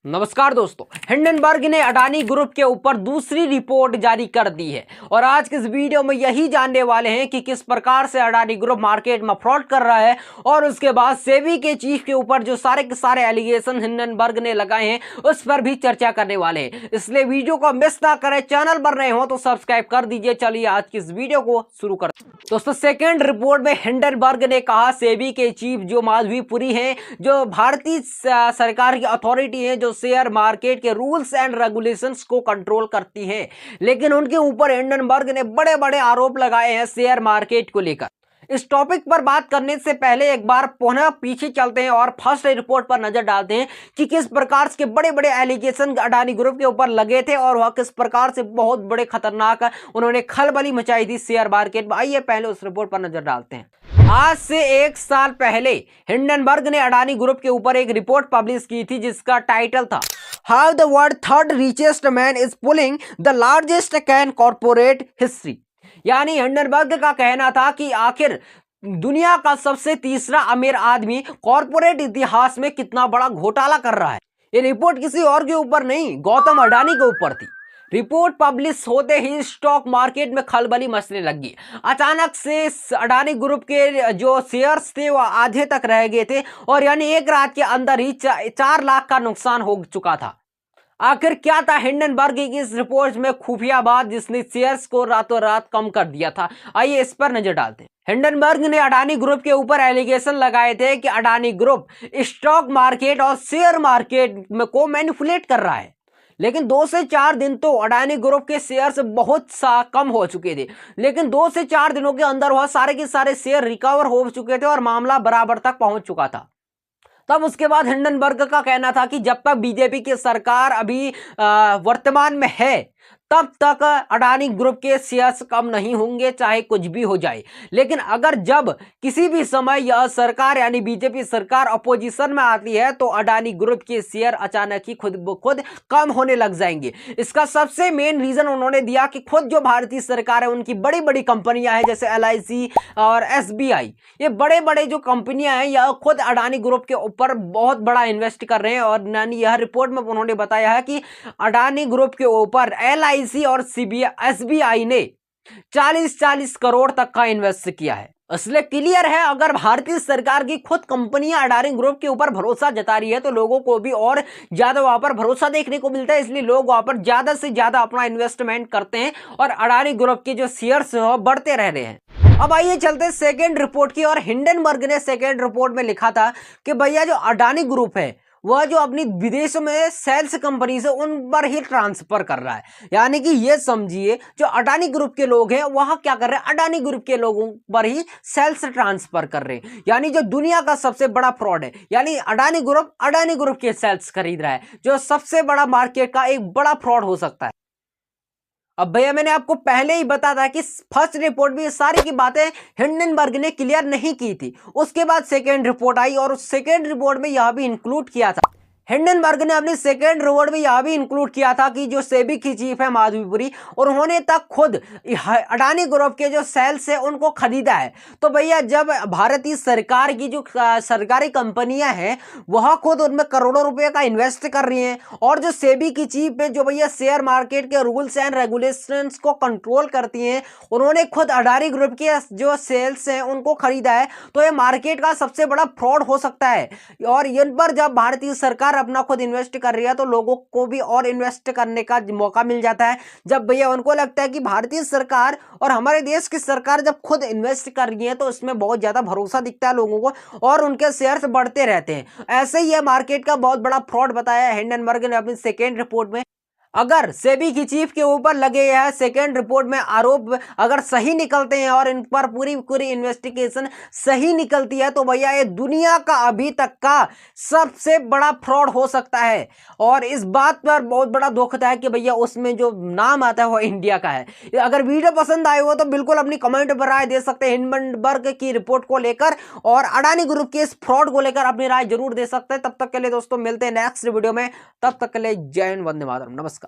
नमस्कार दोस्तों, हिंडनबर्ग ने अडानी ग्रुप के ऊपर दूसरी रिपोर्ट जारी कर दी है और आज के इस वीडियो में यही जानने वाले हैं कि किस प्रकार से अडानी ग्रुप मार्केट में फ्रॉड कर रहा है और उसके बाद सेबी के चीफ के ऊपर जो सारे के सारे एलिगेशन हिंडनबर्ग ने लगाए हैं उस पर भी चर्चा करने वाले हैं। इसलिए वीडियो को मिस ना करें, चैनल पर नए हो तो सब्सक्राइब कर दीजिए। चलिए आज की इस वीडियो को शुरू करते हैं। दोस्तों, सेकेंड रिपोर्ट में हिंडनबर्ग ने कहा सेबी के चीफ जो माधवीपुरी हैं, जो भारतीय सरकार की अथॉरिटी है जो शेयर मार्केट के रूल्स एंड रेगुलेशंस को कंट्रोल करती है, लेकिन उनके ऊपर हिंडनबर्ग ने बड़े बड़े आरोप लगाए हैं शेयर मार्केट को लेकर। इस टॉपिक पर बात करने से पहले एक बार पुनः पीछे चलते हैं और फर्स्ट रिपोर्ट पर नजर डालते हैं कि किस प्रकार के बड़े बड़े एलिगेशन अडानी ग्रुप के ऊपर लगे थे और वह किस प्रकार से बहुत बड़े खतरनाक उन्होंने खलबली मचाई थी शेयर मार्केट में। आइए पहले उस रिपोर्ट पर नजर डालते हैं। आज से एक साल पहले हिंडनबर्ग ने अडानी ग्रुप के ऊपर एक रिपोर्ट पब्लिश की थी जिसका टाइटल था how the world third richest man is pulling the largest can corporate history. यानी हिंडनबर्ग का कहना था कि आखिर दुनिया का सबसे तीसरा अमीर आदमी कॉर्पोरेट इतिहास में कितना बड़ा घोटाला कर रहा है। ये रिपोर्ट किसी और के ऊपर नहीं, गौतम अडानी के ऊपर थी। रिपोर्ट पब्लिश होते ही स्टॉक मार्केट में खलबली मचने लगी। अचानक से अडानी ग्रुप के जो शेयर्स थे वो आधे तक रह गए थे और यानी एक रात के अंदर ही 4 लाख का नुकसान हो चुका था। आखिर क्या था हिंडनबर्ग की इस रिपोर्ट में खुफिया बात जिसने शेयर्स को रातों रात कम कर दिया था? आइए इस पर नजर डालते हैं। हिंडनबर्ग ने अडानी ग्रुप के ऊपर एलिगेशन लगाए थे कि अडानी ग्रुप स्टॉक मार्केट और शेयर मार्केट में को मैनिपुलेट कर रहा है, लेकिन 2 से 4 दिन तो अडानी ग्रुप के शेयर्स बहुत कम हो चुके थे, लेकिन 2 से 4 दिनों के अंदर वह सारे के सारे शेयर रिकवर हो चुके थे और मामला बराबर तक पहुंच चुका था। तब उसके बाद हिंडनबर्ग का कहना था कि जब तक बीजेपी की सरकार अभी वर्तमान में है तब तक अडानी ग्रुप के शेयर्स कम नहीं होंगे चाहे कुछ भी हो जाए, लेकिन अगर जब किसी भी समय यह सरकार यानी बीजेपी सरकार अपोजिशन में आती है तो अडानी ग्रुप के शेयर अचानक ही खुद ब खुद कम होने लग जाएंगे। इसका सबसे मेन रीजन उन्होंने दिया कि खुद जो भारतीय सरकार है उनकी बड़ी बड़ी कंपनियां हैं जैसे LIC और SBI, ये बड़े बड़े जो कंपनियां हैं यह खुद अडानी ग्रुप के ऊपर बहुत बड़ा इन्वेस्ट कर रहे हैं। और यानी यह रिपोर्ट में उन्होंने बताया है कि अडानी ग्रुप के ऊपर LIC और SBI ने 40-40 करोड़ तक का इन्वेस्ट किया है। इसलिए क्लियर है अगर भारतीय सरकार की खुद कंपनियां अडानी ग्रुप के ऊपर भरोसा जता रही है तो लोगों को भी और ज्यादा वहां पर भरोसा देखने को मिलता है, इसलिए लोग वहां पर ज्यादा से ज्यादा अपना इन्वेस्टमेंट करते हैं और अडानी ग्रुप के जो शेयर्स बढ़ते रह रहे हैं। अब आइए चलते सेकेंड रिपोर्ट की। और हिंडनबर्ग ने सेकेंड रिपोर्ट में लिखा था कि भैया जो अडानी ग्रुप है वह जो अपनी विदेशों में सेल्स कंपनी से उन पर ही ट्रांसफर कर रहा है। यानी कि ये समझिए जो अडानी ग्रुप के लोग हैं वह क्या कर रहे हैं, अडानी ग्रुप के लोगों पर ही सेल्स ट्रांसफर कर रहे हैं। यानी जो दुनिया का सबसे बड़ा फ्रॉड है, यानी अडानी ग्रुप के सेल्स खरीद रहा है, जो सबसे बड़ा मार्केट का एक बड़ा फ्रॉड हो सकता है। अब भैया मैंने आपको पहले ही बताया था कि फर्स्ट रिपोर्ट में ये सारी की बातें हिंडनबर्ग ने क्लियर नहीं की थी। उसके बाद सेकेंड रिपोर्ट आई और उस सेकेंड रिपोर्ट में यह भी इंक्लूड किया था। हिंडनबर्ग ने अपनी सेकेंड रिपोर्ट में यह भी इंक्लूड किया था कि जो सेबी की चीफ है माधवीपुरी और उन्होंने तक खुद अडानी ग्रुप के जो सेल्स है उनको खरीदा है। तो भैया जब भारतीय सरकार की जो सरकारी कंपनियां हैं वह खुद उनमें करोड़ों रुपए का इन्वेस्ट कर रही हैं और जो सेबी की चीफ है जो भैया शेयर मार्केट के रूल्स एंड रेगुलेशंस को कंट्रोल करती हैं उन्होंने खुद अडानी ग्रुप के जो सेल्स हैं उनको खरीदा है, तो ये मार्केट का सबसे बड़ा फ्रॉड हो सकता है। और इन पर जब भारतीय सरकार अपना खुद इन्वेस्ट कर रही है तो लोगों को भी और इन्वेस्ट करने का मौका मिल जाता है। जब भैया उनको लगता है कि भारतीय सरकार और हमारे देश की सरकार जब खुद इन्वेस्ट कर रही है तो इसमें बहुत ज्यादा भरोसा दिखता है लोगों को और उनके शेयर्स बढ़ते रहते हैं। ऐसे ही यह मार्केट का बहुत बड़ा फ्रॉड बताया है हिंडनबर्ग ने अपनी सेकेंड रिपोर्ट में। अगर सेबी की चीफ के ऊपर लगे हैं सेकेंड रिपोर्ट में आरोप अगर सही निकलते हैं और इन पर पूरी पूरी इन्वेस्टिगेशन सही निकलती है तो भैया ये दुनिया का अभी तक का सबसे बड़ा फ्रॉड हो सकता है। और इस बात पर बहुत बड़ा दुख होता है कि भैया उसमें जो नाम आता है वो इंडिया का है। अगर वीडियो पसंद आए हो तो बिल्कुल अपनी कमेंट पर राय दे सकते हैं हिंडनबर्ग की रिपोर्ट को लेकर और अडानी ग्रुप के इस फ्रॉड को लेकर अपनी राय जरूर दे सकते हैं। तब तक के लिए दोस्तों मिलते हैं नेक्स्ट वीडियो में, तब तक के लिए जय हिंद, वंदे मातरम, नमस्कार।